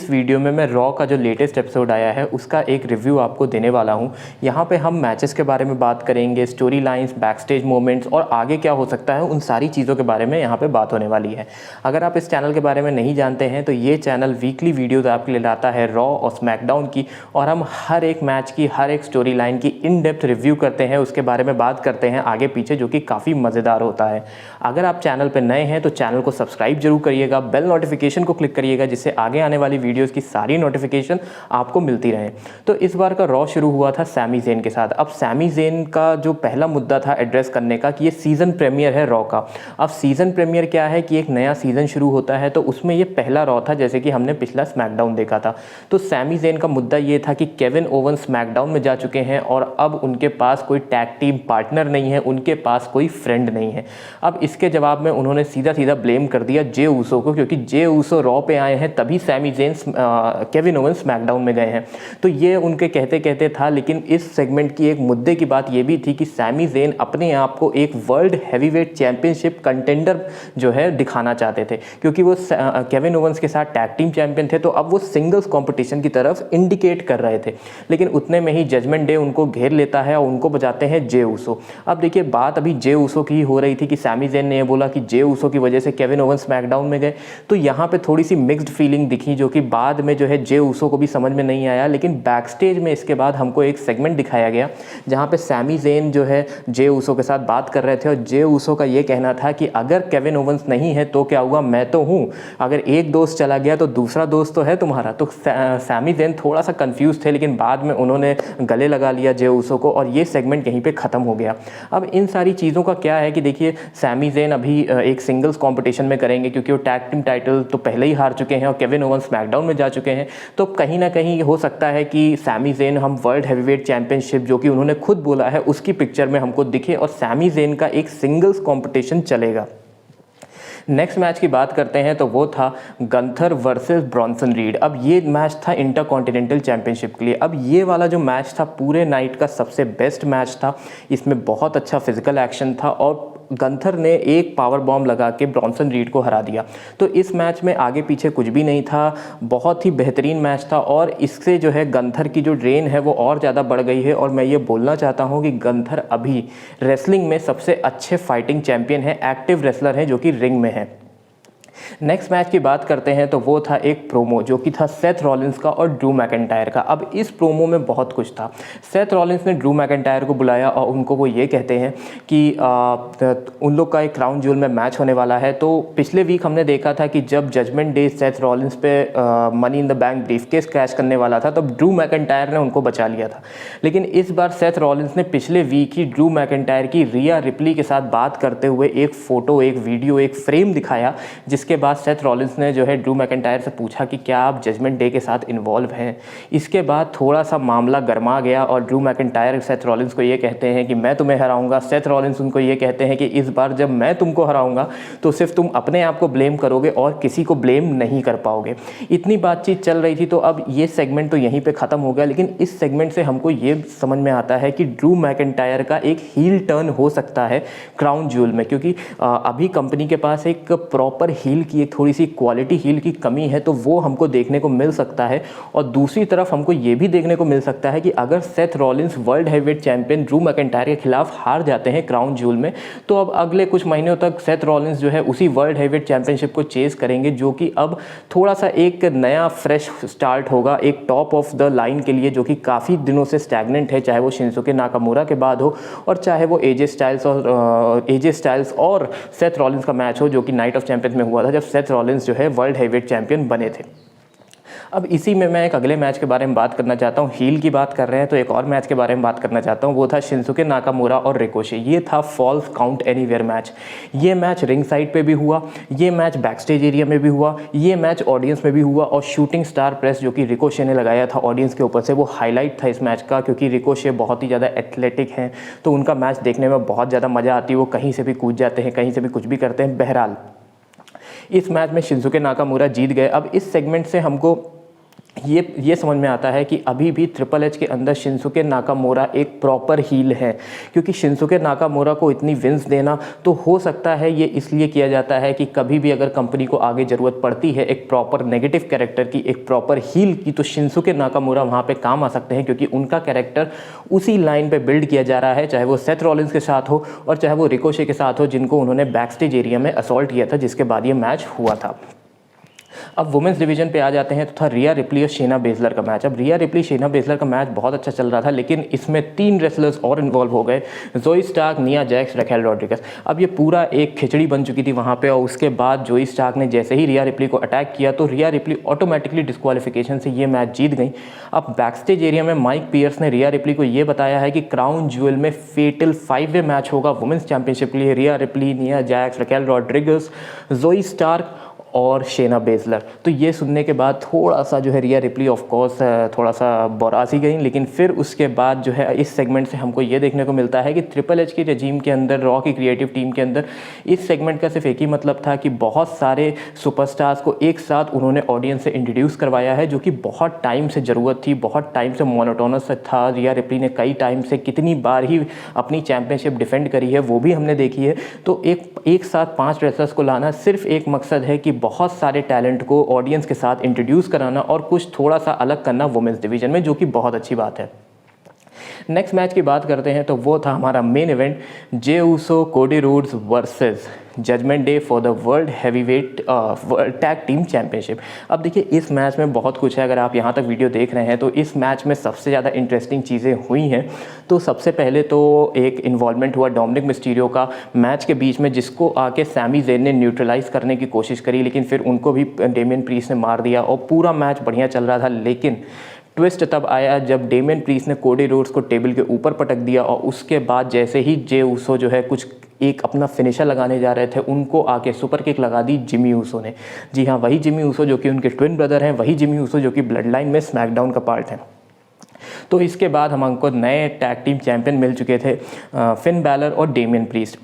इस वीडियो में मैं रॉ का जो लेटेस्ट एपिसोड आया है उसका एक रिव्यू आपको देने वाला हूं। यहां पे हम मैचेस के बारे में बात करेंगे, स्टोरी लाइंस, बैकस्टेज मोमेंट्स और आगे क्या हो सकता है, उन सारी चीज़ों के बारे में यहां पे बात होने वाली है। अगर आप इस चैनल के बारे में नहीं जानते हैं तो ये चैनल वीकली वीडियोज़ आपके लिए लाता है रॉ और स्मैकडाउन की, और हम हर एक मैच की, हर एक स्टोरी लाइन की इन डेप्थ रिव्यू करते हैं, उसके बारे में बात करते हैं आगे पीछे, जो कि काफ़ी मज़ेदार होता है। अगर आप चैनल पर नए हैं तो चैनल को सब्सक्राइब जरूर करिएगा, बेल नोटिफिकेशन को क्लिक करिएगा, जिससे आगे आने वाली वीडियोस की सारी नोटिफिकेशन आपको मिलती रहे। तो इस बार का रॉ शुरू हुआ था सैमी ज़ेन के साथ। अब सैमी ज़ेन का जो पहला मुद्दा था एड्रेस करने का कि ये सीज़न प्रीमियर है रॉ का। अब सीज़न प्रीमियर क्या है कि एक नया सीज़न शुरू होता है, तो उसमें ये पहला रॉ था, जैसे कि हमने पिछला स्मैकडाउन देखा था। तो सैमी ज़ेन का मुद्दा ये था कि केविन ओवन स्मैकडाउन में जा चुके हैं और अब उनके पास कोई टैग टीम पार्टनर नहीं है, उनके पास कोई फ्रेंड नहीं है। अब इसके जवाब में उन्होंने सीधा सीधा ब्लेम कर दिया जे ऊसो को, क्योंकि जे ऊसो रॉ पे आए हैं तभी Sami Zayn Kevin Owen SmackDown में गए हैं। तो ये उनके कहते कहते था, लेकिन इस सेगमेंट की एक मुद्दे की बात ये भी थी कि सैमी ज़ेन अपने आप को एक वर्ल्ड हैवीवेट चैंपियनशिप कंटेंडर जो है दिखाना चाहते थे, क्योंकि वो केविन ओवंस के साथ टैग टीम चैंपियन थे, तो अब वो सिंगल्स कंपटीशन की तरफ इंडिकेट कर रहे थे। लेकिन उतने में ही जजमेंट डे उनको घेर लेता है और उनको बजाते हैं जे ऊसो। अब देखिए, बात अभी जे ऊसो की ही हो रही थी कि सैमी ज़ेन ने ये बोला कि जे ऊसो की वजह से केविन ओवन स्मैकडाउन में गए। तो यहाँ पे थोड़ी सी मिक्स्ड फीलिंग दिखी, जो कि बाद में जो है जे ऊसो को भी समझ में नहीं आया। लेकिन बैकस्टेज में इसके बाद हमको एक सेगमेंट दिखाया गया जहाँ पे सैमी ज़ेन जो है जे ऊसो के साथ बात कर रहे थे, और जे ऊसो का ये कहना था कि अगर केविन ओवंस नहीं है तो क्या हुआ, मैं तो हूँ, अगर एक दोस्त चला गया तो दूसरा दोस्त तो है तुम्हारा। तो सैमी ज़ेन थोड़ा सा कंफ्यूज थे, लेकिन बाद में उन्होंने गले लगा लिया जे ऊसो को, और ये सेगमेंट यहीं पे ख़त्म हो गया। अब इन सारी चीज़ों का क्या है कि देखिए, सैमी ज़ेन अभी एक सिंगल्स कंपटीशन में करेंगे, क्योंकि वो टैग टीम टाइटल तो पहले ही हार चुके हैं और केविन ओवन स्मैकडाउन में जा चुके हैं। तो कहीं ना कहीं हो सकता है कि सैमी ज़ेन हम वर्ल्ड हैवीवेट चैंपियनशिप, जो कि उन्होंने खुद बोला है, उसकी पिक्चर में हमको दिखे और सैमी ज़ेन का एक सिंगल्स कंपटीशन चलेगा। नेक्स्ट मैच की बात करते हैं तो वो था गंथर वर्सेस ब्रॉन्सन रीड। अब ये मैच था इंटरकॉन्टिनेंटल चैंपियनशिप के लिए। अब ये वाला जो मैच था पूरे नाइट का सबसे बेस्ट मैच था। इसमें बहुत अच्छा फिजिकल एक्शन था और गंथर ने एक पावर बॉम्ब लगा के ब्रॉन्सन रीड को हरा दिया। तो इस मैच में आगे पीछे कुछ भी नहीं था, बहुत ही बेहतरीन मैच था, और इससे जो है गंथर की जो रेन है वो और ज़्यादा बढ़ गई है। और मैं ये बोलना चाहता हूँ कि गंथर अभी रेसलिंग में सबसे अच्छे फाइटिंग चैंपियन है, एक्टिव रेसलर हैं जो कि रिंग में है। नेक्स्ट मैच की बात करते हैं तो वो था एक प्रोमो, जो कि था सेथ रॉलिंस का और ड्रू मैकिंटायर का। अब इस प्रोमो में बहुत कुछ था। सेथ रॉलिंस ने ड्रू मैकिंटायर को बुलाया और उनको वो ये कहते हैं कि उन लोग का एक क्राउन ज्वेल में मैच होने वाला है। तो पिछले वीक हमने देखा था कि जब जजमेंट डे सेथ रॉलिंस पे money in the bank briefcase crash करने वाला था, तब ड्रू मैकिंटायर ने उनको बचा लिया था। लेकिन इस बार सेथ रॉलिंस ने पिछले वीक ही ड्रू मैकिंटायर की रिया रिप्ली के साथ बात करते हुए एक फ़ोटो, एक वीडियो, एक फ्रेम दिखाया, जिसके बाद सेथ रॉलिंस ने जो है ड्रू मैकिंटायर से पूछा कि क्या आप जजमेंट डे के साथ इन्वॉल्व हैं। इसके बाद थोड़ा सा मामला गर्मा गया और ड्रू मैकिंटायर सेथ रॉलिंस को ये कहते हैं कि मैं तुम्हें हराऊंगा। सेथ रॉलिंस उनको ये कहते हैं कि इस बार जब मैं तुमको हराऊंगा तो सिर्फ तुम अपने आप को ब्लेम करोगे और किसी को ब्लेम नहीं कर पाओगे। इतनी बातचीत चल रही थी। तो अब ये सेगमेंट तो यहीं पे ख़त्म हो गया, लेकिन इस सेगमेंट से हमको ये समझ में आता है कि ड्रू मैकिंटायर का एक हील टर्न हो सकता है क्राउन ज्वेल में, क्योंकि अभी कंपनी के पास एक प्रॉपर हील की, एक थोड़ी सी क्वालिटी हील की कमी है, तो वो हमको देखने को मिल सकता है। और दूसरी तरफ हमको ये भी देखने को मिल सकता है कि अगर Seth Rollins world heavyweight champion Drew McIntyre के खिलाफ हार जाते हैं क्राउन ज्वेल में, तो अब अगले कुछ महीनों तक सेथ रॉलिंस जो है उसी वर्ल्ड हैवीवेट चैंपियनशिप को चेस करेंगे, जो कि अब थोड़ा सा एक नया फ्रेश स्टार्ट होगा एक टॉप ऑफ द लाइन के लिए, जो कि काफ़ी दिनों से स्टैग्नेंट है, चाहे वो शिंसुके नाकामुरा के बाद हो और चाहे वो एजे स्टाइल्स और सेथ रॉलिंस का मैच हो, जो कि नाइट ऑफ चैंपियंस में हुआ था, जब सेथ रॉलिंस जो है वर्ल्ड हैवीवेट चैंपियन बने थे। अब इसी में मैं एक अगले मैच के बारे में बात करना चाहता हूँ। हील की बात कर रहे हैं तो एक और मैच के बारे में बात करना चाहता हूँ, वो था शिंसुके नाकामुरा और रिकोशे। ये था फॉल्स काउंट एनीवेयर मैच। ये मैच रिंग साइड पे भी हुआ, ये मैच बैकस्टेज एरिया में भी हुआ, ये मैच ऑडियंस में भी हुआ, और शूटिंग स्टार प्रेस जो कि रिकोशे ने लगाया था ऑडियंस के ऊपर से, वो हाईलाइट था इस मैच का, क्योंकि रिकोशे बहुत ही ज़्यादा एथलेटिक हैं, तो उनका मैच देखने में बहुत ज़्यादा मज़ा आती है। वो कहीं से भी कूद जाते हैं, कहीं से भी कुछ भी करते हैं। बहरहाल इस मैच में शिंसुके नाकामुरा जीत गए। अब इस सेगमेंट से हमको ये समझ में आता है कि अभी भी ट्रिपल एच के अंदर शिंसुके नाकामोरा एक प्रॉपर हील है, क्योंकि शिंसुके नाकामोरा को इतनी विंस देना तो हो सकता है ये इसलिए किया जाता है कि कभी भी अगर कंपनी को आगे ज़रूरत पड़ती है एक प्रॉपर नेगेटिव कैरेक्टर की, एक प्रॉपर हील की, तो शिंसुके नाकामोरा वहाँ पे काम आ सकते हैं, क्योंकि उनका कैरेक्टर उसी लाइन पे बिल्ड किया जा रहा है, चाहे वो सेथ रॉलिंस के साथ हो और चाहे वो रिकोशे के साथ हो, जिनको उन्होंने बैक स्टेज एरिया में असॉल्ट किया था, जिसके बाद ये मैच हुआ था। अब वुमेंस डिवीजन पे आ जाते हैं तो था रिया रिप्ली और शेना बेजलर का मैच। अब रिया रिप्ली शेना बेजलर का मैच बहुत अच्छा चल रहा था, लेकिन इसमें 3 रेसलर्स और इन्वॉल्व हो गए, जोई स्टार्क, निया जैक्स, रैकेल रॉड्रिगस। अब ये पूरा एक खिचड़ी बन चुकी थी वहाँ पे, और उसके बाद जोई स्टार्क ने जैसे ही रिया रिप्ली को अटैक किया तो रिया रिप्ली ऑटोमेटिकली डिस्क्वालिफिकेशन से ये मैच जीत गई। अब बैक स्टेज एरिया में माइक पियर्स ने रिया रिप्ली को ये बताया है कि क्राउन ज्वेल में फेटल 5-वे मैच होगा वुमेंस चैंपियनशिप के लिए, रिया रिप्ली, निया जैक्स, रैकेल रॉड्रिगस, जोई स्टार्क और शेना बेजलर। तो ये सुनने के बाद थोड़ा सा जो है रिया रिप्ली ऑफ कोर्स थोड़ा सा बोरासी गई, लेकिन फिर उसके बाद जो है इस सेगमेंट से हमको ये देखने को मिलता है कि ट्रिपल एच की रजीम के अंदर, रॉ की क्रिएटिव टीम के अंदर इस सेगमेंट का सिर्फ एक ही मतलब था कि बहुत सारे सुपरस्टार्स को एक साथ उन्होंने ऑडियंस से इंट्रोड्यूस करवाया है, जो कि बहुत टाइम से ज़रूरत थी, बहुत टाइम से मोनोटोनस था। रिया रिप्ली ने कई टाइम से कितनी बार ही अपनी चैंपियनशिप डिफेंड करी है वो भी हमने देखी है। तो एक साथ 5 रेसलर्स को लाना सिर्फ एक मकसद है कि बहुत सारे टैलेंट को ऑडियंस के साथ इंट्रोड्यूस कराना और कुछ थोड़ा सा अलग करना वुमेंस डिवीजन में, जो कि बहुत अच्छी बात है। नेक्स्ट मैच की बात करते हैं तो वो था हमारा main event, Jey Uso Cody Rhodes versus Judgment Day for the world heavyweight tag team championship. अब देखिए इस मैच में बहुत कुछ है, अगर आप यहाँ तक वीडियो देख रहे हैं तो इस मैच में सबसे ज़्यादा इंटरेस्टिंग चीज़ें हुई हैं। तो सबसे पहले तो एक इन्वॉल्वमेंट हुआ डोमिनिक मिस्टीरियो का मैच के बीच में, जिसको आके सैमी ज़ेन ने न्यूट्रलाइज़ करने की कोशिश करी, लेकिन फिर उनको भी डेमियन प्रीस्ट ने मार दिया और पूरा मैच बढ़िया चल रहा था। लेकिन ट्विस्ट तब आया जब डेमियन प्रीस्ट ने कोडी रोड्स को टेबल के ऊपर पटक दिया, और उसके बाद जैसे ही जे ऊसो जो है कुछ एक अपना फिनिशर लगाने जा रहे थे, उनको आके सुपर किक लगा दी जिमी ऊसो ने। जी हाँ, वही जिमी ऊसो जो कि उनके ट्विन ब्रदर हैं, वही जिमी ऊसो जो कि ब्लड लाइन में स्मैकडाउन का पार्ट है। तो इसके बाद हमको नए टैग टीम चैंपियन मिल चुके थे, फिन बैलर और डेमियन प्रीस्ट।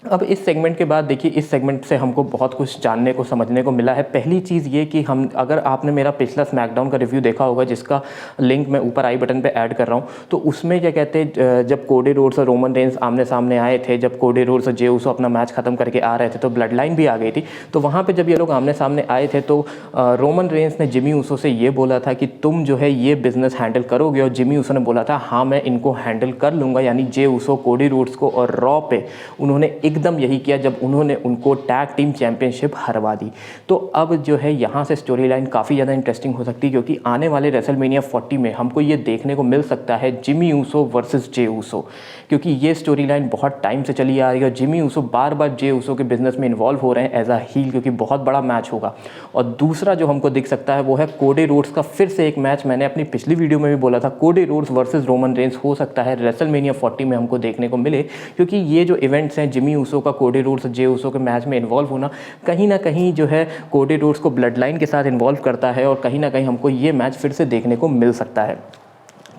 अब इस सेगमेंट के बाद देखिए, इस सेगमेंट से हमको बहुत कुछ जानने को समझने को मिला है। पहली चीज़ ये कि अगर आपने मेरा पिछला स्मैकडाउन का रिव्यू देखा होगा, जिसका लिंक मैं ऊपर आई बटन पे ऐड कर रहा हूँ, तो उसमें क्या कहते हैं, जब कोडी रोड्स और रोमन रेंस आमने सामने आए थे, जब कोडी रोड्स और जे ऊसो अपना मैच खत्म करके आ रहे थे, तो ब्लड लाइन भी आ गई थी। तो वहाँ पर जब ये लोग आमने सामने आए थे तो रोमन रेंस ने जिमी ऊसो से ये बोला था कि तुम जो है ये बिज़नेस हैंडल करोगे, और जिमी ऊसो ने बोला था हाँ मैं इनको हैंडल कर लूँगा। यानी जे ऊसो कोडी रोड्स को, और रॉ पे उन्होंने एकदम यही किया जब उन्होंने उनको टैग टीम चैंपियनशिप हरवा दी। तो अब जो है यहाँ से स्टोरी लाइन काफ़ी ज़्यादा इंटरेस्टिंग हो सकती है, क्योंकि आने वाले रेसलमेनिया 40 में हमको ये देखने को मिल सकता है Jimmy Uso versus Jey Uso, क्योंकि ये स्टोरी लाइन बहुत टाइम से चली आ रही है। जिमी ऊसो बार बार जे ऊसो के बिजनेस में इन्वॉल्व हो रहे हैं एज अ हील, क्योंकि बहुत बड़ा मैच होगा। और दूसरा जो हमको दिख सकता है वो है कोडी रोड्स का फिर से एक मैच। मैंने अपनी पिछली वीडियो में भी बोला था कोडी रोड्स वर्सेस रोमन रेंस हो सकता है रेसलमेनिया 40 में हमको देखने को मिले, क्योंकि ये जो इवेंट्स हैं, जिमी ऊसो का कोडी रोड्स और जे ऊसो के मैच में इन्वॉल्व होना कहीं ना कहीं जो है कोडी रोड्स को ब्लड लाइन के साथ इन्वॉल्व करता है, और कहीं ना कहीं हमको ये मैच फिर से देखने को मिल सकता है।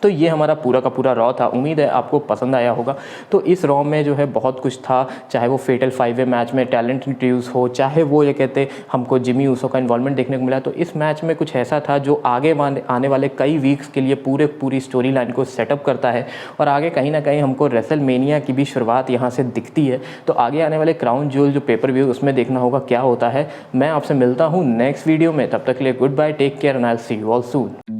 तो ये हमारा पूरा का पूरा रॉ था, उम्मीद है आपको पसंद आया होगा। तो इस रॉ में जो है बहुत कुछ था, चाहे वो फेटल 5-वे मैच में टैलेंट इंट्रोड्यूस हो, चाहे वो ये कहते हमको जिमी ऊसो का इन्वॉल्वमेंट देखने को मिला। तो इस मैच में कुछ ऐसा था जो आगे आने वाले कई वीक्स के लिए पूरी स्टोरी लाइन को सेटअप करता है, और आगे कहीं ना कहीं हमको रेसलमेनिया की भी शुरुआत यहाँ से दिखती है। तो आगे आने वाले क्राउन ज्वेल जो पेपर व्यू, उसमें देखना होगा क्या होता है। मैं आपसे मिलता हूँ नेक्स्ट वीडियो में, तब तक के लिए goodbye, take care and I will see you all soon.